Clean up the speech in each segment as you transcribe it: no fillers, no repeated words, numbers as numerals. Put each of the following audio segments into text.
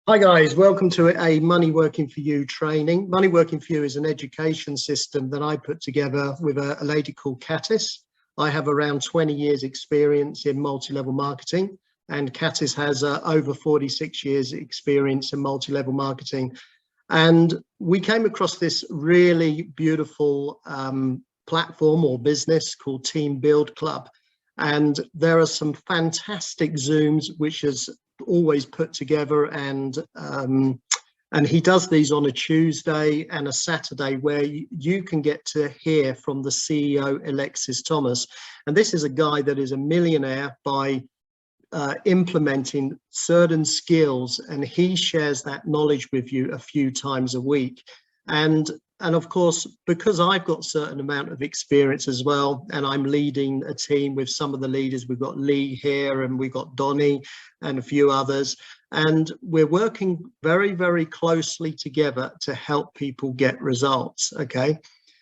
Hi guys, welcome to a Money Working For You training. Money Working For You is an education system that I put together with a lady called Katis. I have around 20 years experience in multi-level marketing, and Katis has over 46 years experience in multi-level marketing. And we came across this really beautiful platform or business called TEAMBUILDCLUB. And there are some fantastic Zooms, which is always put together, and he does these on a Tuesday and a Saturday where you can get to hear from the CEO, Alexis Thomas. And this is a guy that is a millionaire by implementing certain skills, and he shares that knowledge with you a few times a week. And of course, because I've got a certain amount of experience as well, and I'm leading a team with some of the leaders, we've got Lee here and we've got Donnie and a few others, and we're working very, very closely together to help people get results. Okay,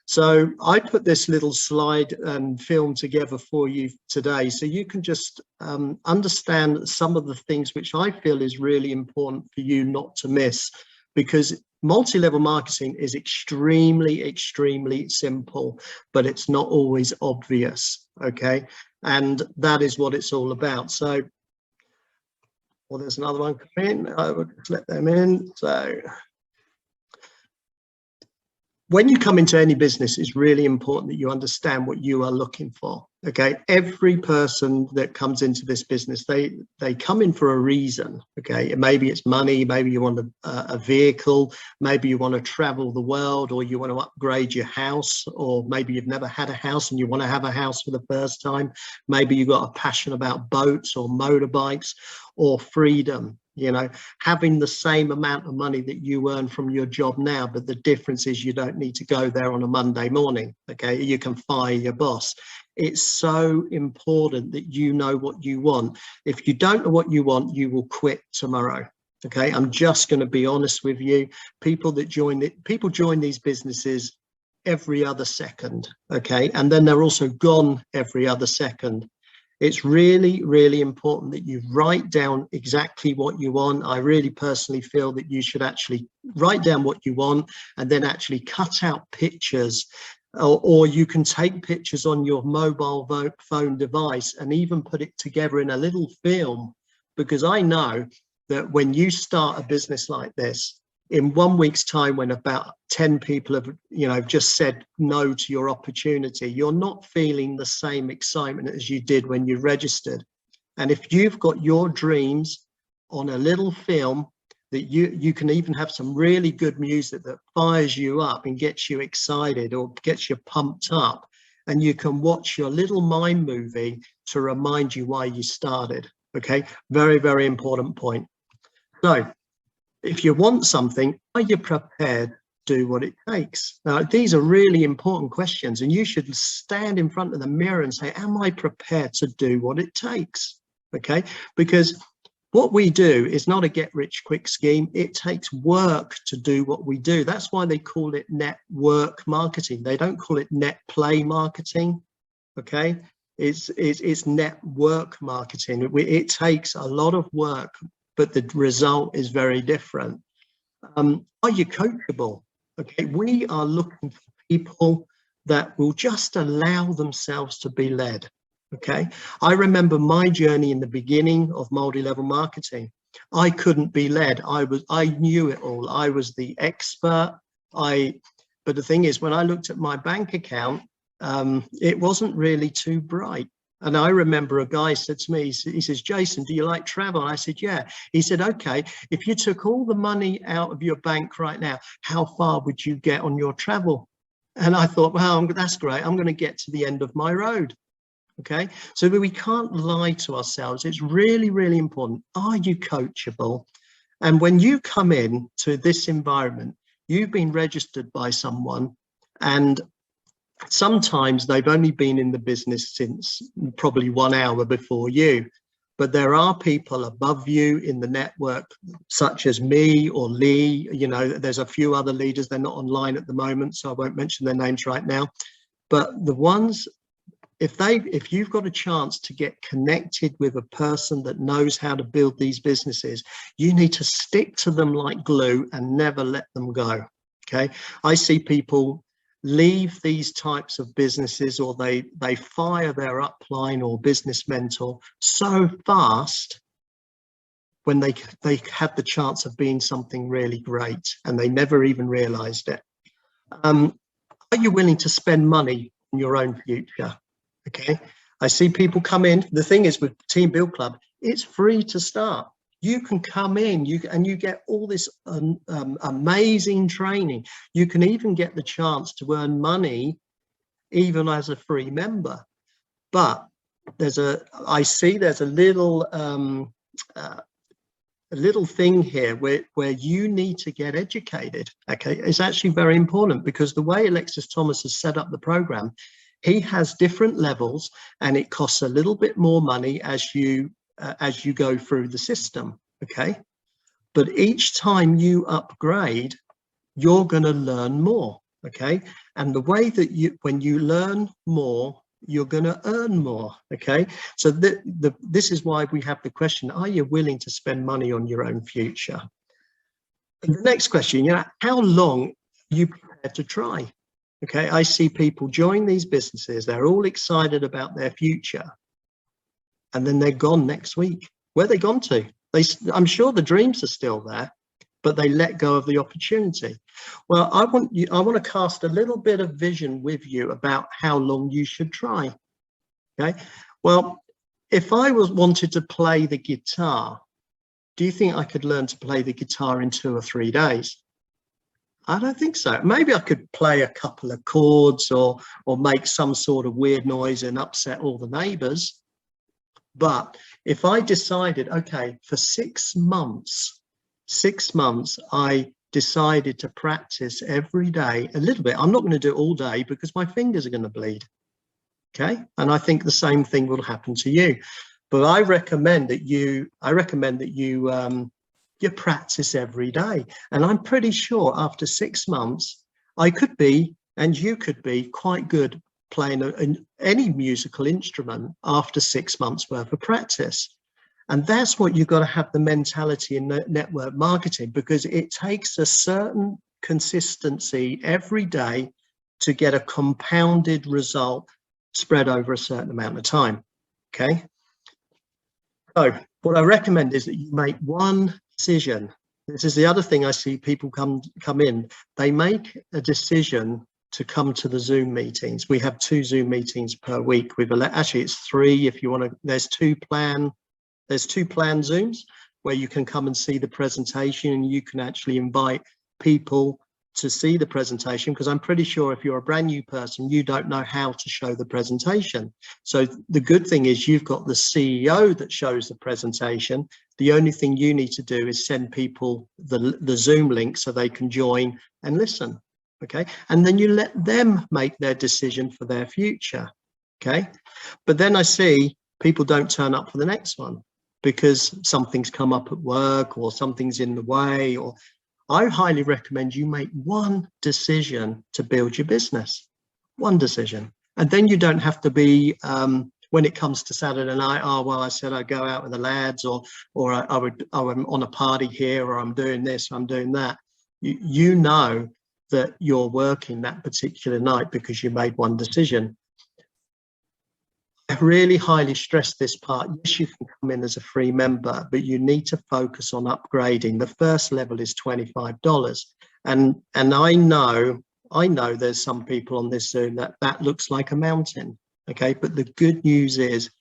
so I put this little slide and film together for you today so you can just understand some of the things which I feel is really important for you not to miss, because multi-level marketing is extremely simple, but it's not always obvious. Okay, and that is what it's all about. So, well, there's another one coming in. I would let them in. So when you come into any business, it's really important that you understand what you are looking for. Okay, every person that comes into this business, they come in for a reason. Okay, maybe it's money, maybe you want a vehicle, maybe you want to travel the world, or you want to upgrade your house, or maybe you've never had a house and you want to have a house for the first time. Maybe you've got a passion about boats or motorbikes or freedom. You know, having the same amount of money that you earn from your job now, but the difference is you don't need to go there on a Monday morning. Okay, you can fire your boss. It's so important that you know what you want. If you don't know what you want, you will quit tomorrow. Okay, I'm just going to be honest with you. People join these businesses every other second. Okay, and then they're also gone every other second. It's really important that you write down exactly what you want. I really personally feel that you should actually write down what you want and then actually cut out pictures, or you can take pictures on your mobile phone device and even put it together in a little film, because I know that when you start a business like this, in 1 week's time, when about 10 people have just said no to your opportunity, you're not feeling the same excitement as you did when you registered. And if you've got your dreams on a little film, that you can even have some really good music that fires you up and gets you excited or gets you pumped up, and you can watch your little mind movie to remind you why you started. Okay, very important point. So if you want something, are you prepared to do what it takes? Now, these are really important questions, and you should stand in front of the mirror and say, am I prepared to do what it takes? Okay, because what we do is not a get-rich-quick scheme. It takes work to do what we do. That's why they call it network marketing. They don't call it net play marketing. Okay, it's network marketing. It takes a lot of work, but the result is very different. Are you coachable? Okay, we are looking for people that will just allow themselves to be led. Okay, I remember my journey in the beginning of multi-level marketing. I couldn't be led. I knew it all. I was the expert. But the thing is, when I looked at my bank account, it wasn't really too bright. And I remember a guy said to me, he says, Jason, do you like travel? And I said, yeah. He said, okay, if you took all the money out of your bank right now, how far would you get on your travel? And I thought, well, that's great. I'm going to get to the end of my road. Okay, so we can't lie to ourselves. It's really important. Are you coachable? And when you come in to this environment, you've been registered by someone, and sometimes they've only been in the business since probably 1 hour before you. But there are people above you in the network, such as me or Lee. You know, there's a few other leaders. They're not online at the moment, so I won't mention their names right now. But the ones if you've got a chance to get connected with a person that knows how to build these businesses, you need to stick to them like glue and never let them go. Okay, I see people leave these types of businesses, or they fire their upline or business mentor so fast when they had the chance of being something really great and they never even realized it. Are you willing to spend money on your own future? Okay, I see people come in. The thing is, with Team Build Club, it's free to start. You can come in, and you get all this amazing training. You can even get the chance to earn money even as a free member. But I see there's a little thing here where you need to get educated. Okay, it's actually very important, because the way Alexis Thomas has set up the program, he has different levels, and it costs a little bit more money as you go through the system. Okay, but each time you upgrade, you're going to learn more. Okay, and the way that when you learn more, you're going to earn more. Okay, so this is why we have the question: are you willing to spend money on your own future? And the next question, how long are you prepared to try? Okay, I see people join these businesses, they're all excited about their future, and then they're gone next week. Where are they gone to? I'm sure the dreams are still there, but they let go of the opportunity. Well, I want to cast a little bit of vision with you about how long you should try. Okay, well, if I wanted to play the guitar, do you think I could learn to play the guitar in 2 or 3 days? I don't think so. Maybe I could play a couple of chords or make some sort of weird noise and upset all the neighbors. But if I decided, okay, for 6 months, I decided to practice every day a little bit. I'm not going to do it all day because my fingers are going to bleed. Okay, and I think the same thing will happen to you. But I recommend that you practice every day. And I'm pretty sure after 6 months, I could be, and you could be, quite good playing any musical instrument after 6 months worth of practice. And that's what you've got to have the mentality in network marketing, because it takes a certain consistency every day to get a compounded result spread over a certain amount of time. Okay. So what I recommend is that you make one decision. This is the other thing I see people come in. They make a decision to come to the Zoom meetings. We have 2 Zoom meetings per week. Actually, it's 3 if you want to. There's 2 planned Zooms where you can come and see the presentation, and you can actually invite people to see the presentation, because I'm pretty sure if you're a brand new person, you don't know how to show the presentation. So the good thing is you've got the CEO that shows the presentation. The only thing you need to do is send people the Zoom link so they can join and listen. Okay, and then you let them make their decision for their future. Okay, but then I see people don't turn up for the next one because something's come up at work or something's in the way. Or I highly recommend you make one decision to build your business, one decision. And then you don't have to be, when it comes to Saturday night, oh, well, I said I'd go out with the lads, or I'm on a party here, or I'm doing this, or I'm doing that. You know that you're working that particular night because you made one decision. I really highly stress this part. Yes, you can come in as a free member, but you need to focus on upgrading. The first level is $25. And I know there's some people on this Zoom that looks like a mountain. Okay, but the good news is,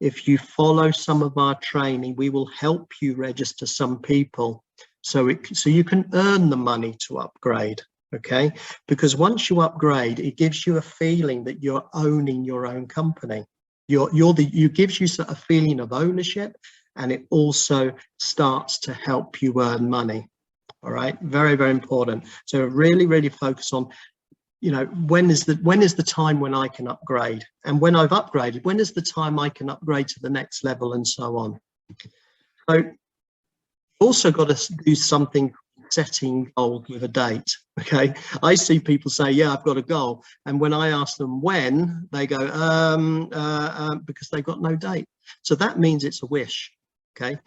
if you follow some of our training, we will help you register some people so you can earn the money to upgrade. Okay, because once you upgrade, it gives you a feeling that you're owning your own company. You gives you a feeling of ownership, and it also starts to help you earn money. All right, very, very important. So really focus on, when is the time when I can upgrade, and when I've upgraded, when is the time I can upgrade to the next level, and so on. So also got to do something setting goals with a date. Okay, I see people say, yeah, I've got a goal, and when I ask them when, they go because they've got no date. So that means it's a wish. Okay,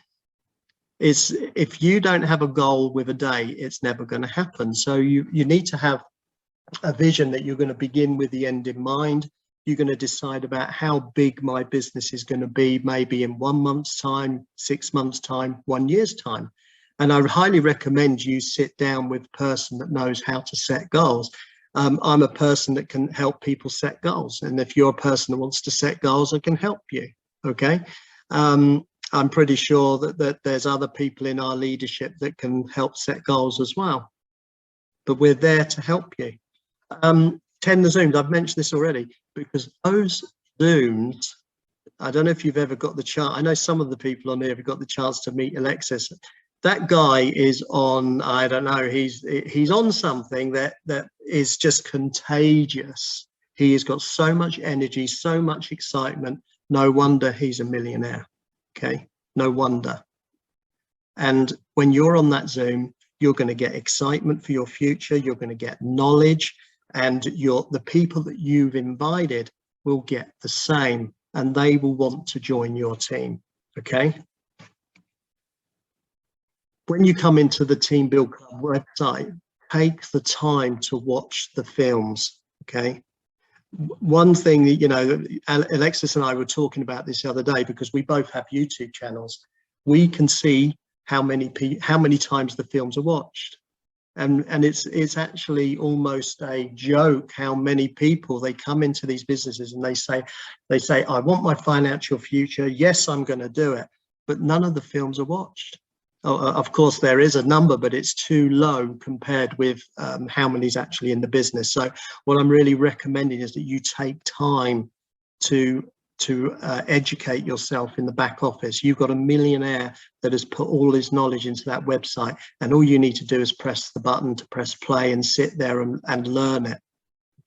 is if you don't have a goal with a date, it's never going to happen. So you need to have a vision that you're going to begin with the end in mind. You're going to decide about how big my business is going to be, maybe in 1 month's time, 6 months time, 1 year's time. And I highly recommend you sit down with a person that knows how to set goals. I'm a person that can help people set goals. And if you're a person that wants to set goals, I can help you. Okay. I'm pretty sure that there's other people in our leadership that can help set goals as well. But we're there to help you. 10 the Zooms, I've mentioned this already, because those Zooms, I don't know if you've ever got the chance. I know some of the people on here have got the chance to meet Alexis. That guy is on, I don't know, he's on something that is just contagious. He has got so much energy, so much excitement. No wonder he's a millionaire. Okay, no wonder. And when you're on that Zoom, you're going to get excitement for your future. You're going to get knowledge, and the people that you've invited will get the same, and they will want to join your team. Okay. When you come into the Team Build Club website, take the time to watch the films. Okay. One thing that, you know, Alexis and I were talking about this the other day, because we both have YouTube channels. We can see how many times the films are watched, and it's actually almost a joke how many people, they come into these businesses and they say I want my financial future, yes, I'm going to do it, but none of the films are watched. Of course there is a number, but it's too low compared with how many is actually in the business. So what I'm really recommending is that you take time to educate yourself in the back office. You've got a millionaire that has put all his knowledge into that website, and all you need to do is press the button to press play and sit there and learn it.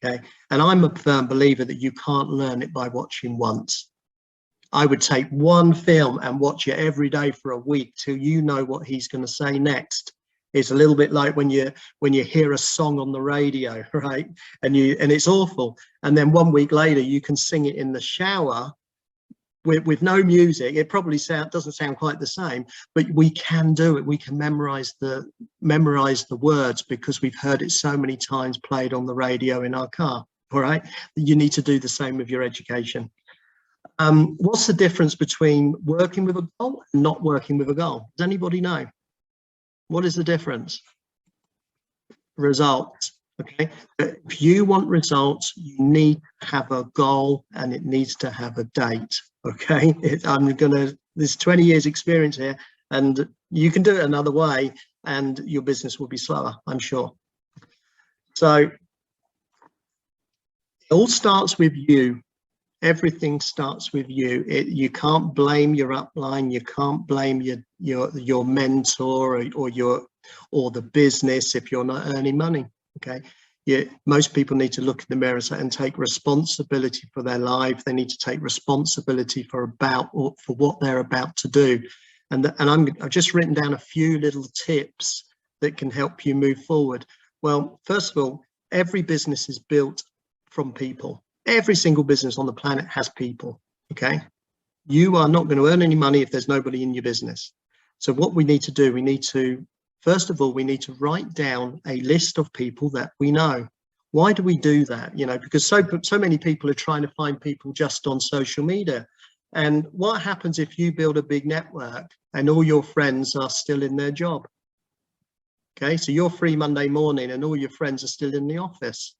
Okay, and I'm a firm believer that you can't learn it by watching once. I would take one film and watch it every day for a week till you know what he's going to say next. It's a little bit like when you hear a song on the radio, right? And it's awful. And then 1 week later, you can sing it in the shower with no music. It probably doesn't sound quite the same, but we can do it. We can memorize the words because we've heard it so many times played on the radio in our car. All right. You need to do the same with your education. What's the difference between working with a goal and not working with a goal? Does anybody know? What is the difference? Results. Okay. But if you want results, you need to have a goal, and it needs to have a date. Okay. There's 20 years experience here, and you can do it another way and your business will be slower, I'm sure. So it all starts with you. Everything starts with you. You can't blame your upline. You can't blame your mentor or the business if you're not earning money. Okay. Most people need to look in the mirror and take responsibility for their life. They need to take responsibility for what they're about to do. And I've just written down a few little tips that can help you move forward. Well, first of all, every business is built from people. Every single business on the planet has people. Okay. You are not going to earn any money if there's nobody in your business. So what we need to do, first of all, we need to write down a list of people that we know. Why do we do that? You know, because so many people are trying to find people just on social media. And what happens if you build a big network and all your friends are still in their job? Okay, so you're free Monday morning and all your friends are still in the office.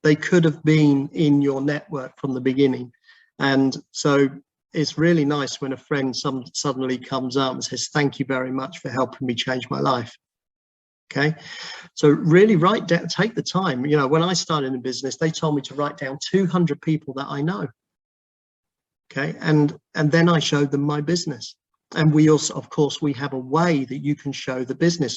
They could have been in your network from the beginning. And so it's really nice when a friend suddenly comes up and says, thank you very much for helping me change my life. Okay, so really write down, take the time. You know, when I started in business, they told me to write down 200 people that I know. Okay, and then I showed them my business. And we also, of course, we have a way that you can show the business.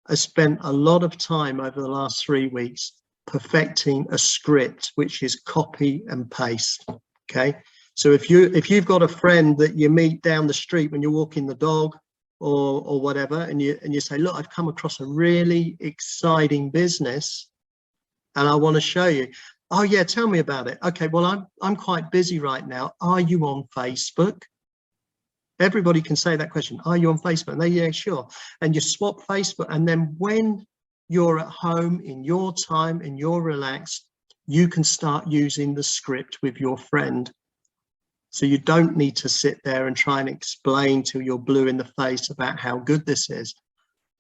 I spent a lot of time over the last 3 weeks perfecting a script, which is copy and paste. Okay, so if you've got a friend that you meet down the street when you're walking the dog, or whatever, and you say, look, I've come across a really exciting business and I want to show you. Oh yeah, tell me about it. Okay, well, I'm quite busy right now. Are you on Facebook? Everybody can say that question. Are you on Facebook? And they, yeah, sure. And you swap Facebook, and then when you're at home in your time and you're relaxed, you can start using the script with your friend. So you don't need to sit there and try and explain till you're blue in the face about how good this is.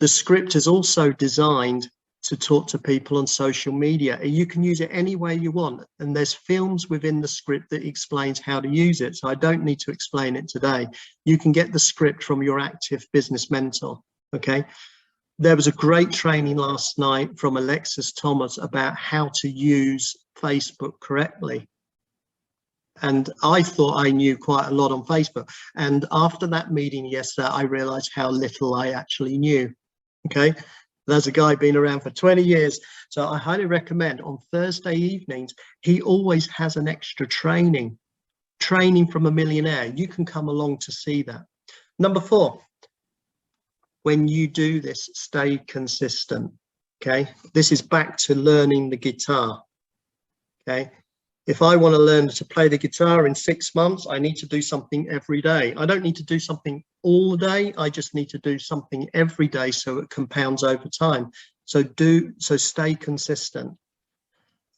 The script is also designed to talk to people on social media. You can use it any way you want, and there's films within the script that explains how to use it. So I don't need to explain it today. You can get the script from your active business mentor. Okay. There was a great training last night from Alexis Thomas about how to use Facebook correctly. And I thought I knew quite a lot on Facebook. And after that meeting yesterday, I realized how little I actually knew. Okay. There's a guy been around for 20 years. So I highly recommend on Thursday evenings, he always has an extra training from a millionaire. You can come along to see that. Number 4, when you do this, stay consistent. Okay. This is back to learning the guitar. Okay. If I want to learn to play the guitar in 6 months, I need to do something every day. I don't need to do something all day. I just need to do something every day so it compounds over time. So stay consistent.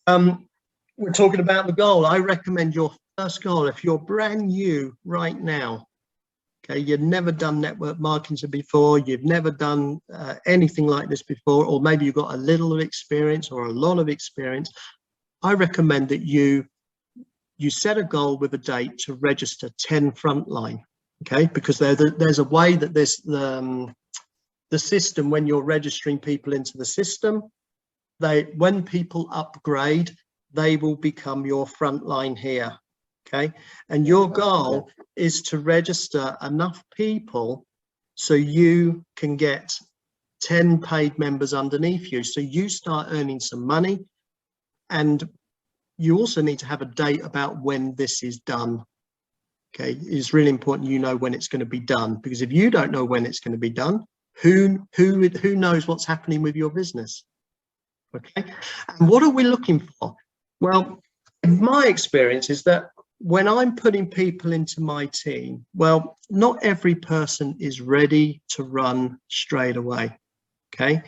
We're talking about the goal. I recommend your first goal, if you're brand new right now, okay, you've never done network marketing before, you've never done anything like this before, or maybe you've got a little experience or a lot of experience, I recommend that you set a goal with a date to register 10 frontline, okay? Because there's a way that the system, when you're registering people into the system, when people upgrade, they will become your frontline here, okay? And your goal is to register enough people so you can get 10 paid members underneath you. So you start earning some money. And you also need to have a date about when this is done. Okay, it's really important you know when it's going to be done, because if you don't know when it's going to be done, who knows what's happening with your business? Okay, and what are we looking for? Well, my experience is that when I'm putting people into my team, well, not every person is ready to run straight away. Okay,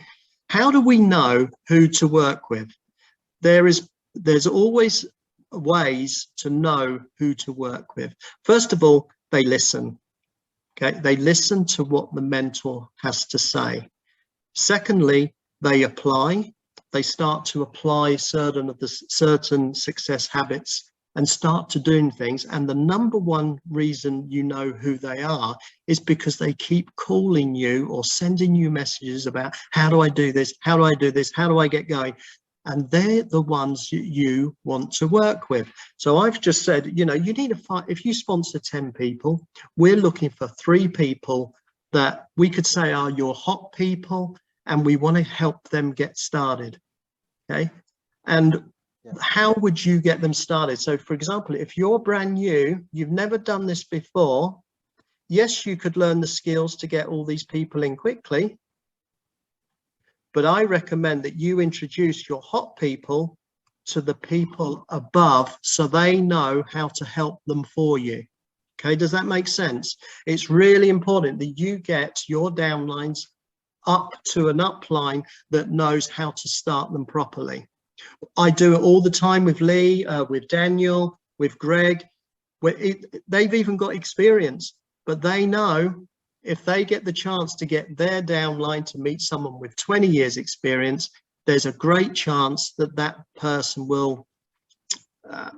how do we know who to work with? There's always ways to know who to work with. First of all, they listen. Okay, they listen to what the mentor has to say. Secondly, they apply. They start to apply certain success habits and start to doing things. And the number one reason you know who they are is because they keep calling you or sending you messages about, how do I do this? How do I do this? How do I get going? And they're the ones you want to work with. So I've just said, you know, you need to find, if you sponsor 10 people, we're looking for 3 people that we could say are your hot people, and we want to help them get started. Okay. And how would you get them started? So for example, if you're brand new, you've never done this before, yes, you could learn the skills to get all these people in quickly. But I recommend that you introduce your hot people to the people above so they know how to help them for you. Okay, does that make sense? It's really important that you get your downlines up to an upline that knows how to start them properly. I do it all the time with Lee, with Daniel, with Greg. They've even got experience, but they know if they get the chance to get their downline to meet someone with 20 years experience, there's a great chance that that person will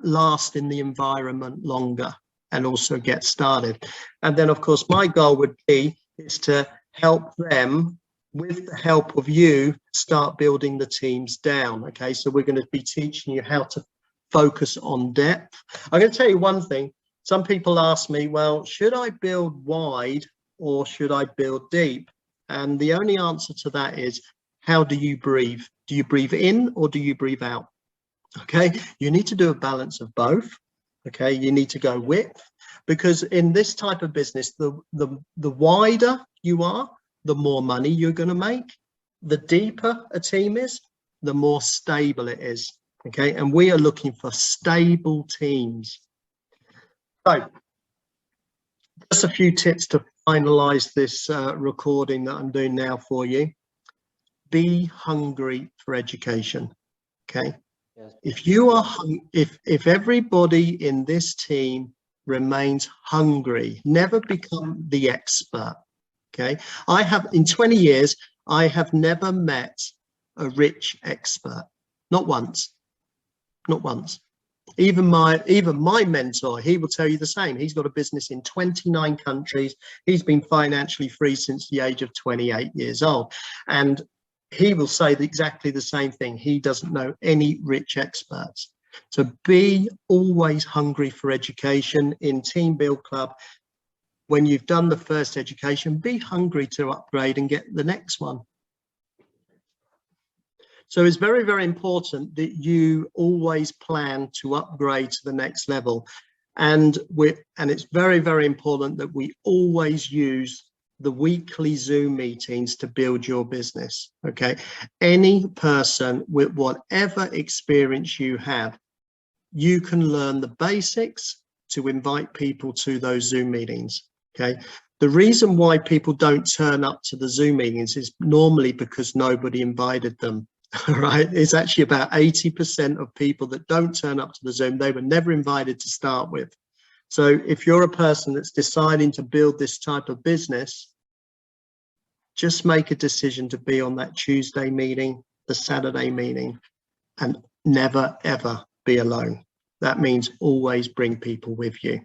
last in the environment longer and also get started. And then of course, my goal would be is to help them with the help of you start building the teams down. Okay, so we're going to be teaching you how to focus on depth. I'm going to tell you one thing. Some people ask me, well, should I build wide or should I build deep? And the only answer to that is, how do you breathe? Do you breathe in or do you breathe out? Okay, you need to do a balance of both. Okay, you need to go width, because in this type of business, the wider you are, the more money you're going to make. The deeper a team is, the more stable it is. Okay, and we are looking for stable teams. So just a few tips to finalize this recording that I'm doing now for you. Be hungry for education. Okay, yes. If you are, if everybody in this team remains hungry, never become the expert. Okay, I have, in 20 years, I have never met a rich expert, not once, not once. Even my mentor, he will tell you the same. He's got a business in 29 countries. He's been financially free since the age of 28 years old. And he will say exactly the same thing. He doesn't know any rich experts. So be always hungry for education. In Team Build Club, when you've done the first education, be hungry to upgrade and get the next one. So it's very, very important that you always plan to upgrade to the next level. And it's very, very important that we always use the weekly Zoom meetings to build your business. Okay, any person with whatever experience you have, you can learn the basics to invite people to those Zoom meetings. Okay, the reason why people don't turn up to the Zoom meetings is normally because nobody invited them. Right, it's actually about 80% of people that don't turn up to the Zoom, they were never invited to start with. So if you're a person that's deciding to build this type of business, just make a decision to be on that Tuesday meeting, the Saturday meeting, and never ever be alone. That means always bring people with you.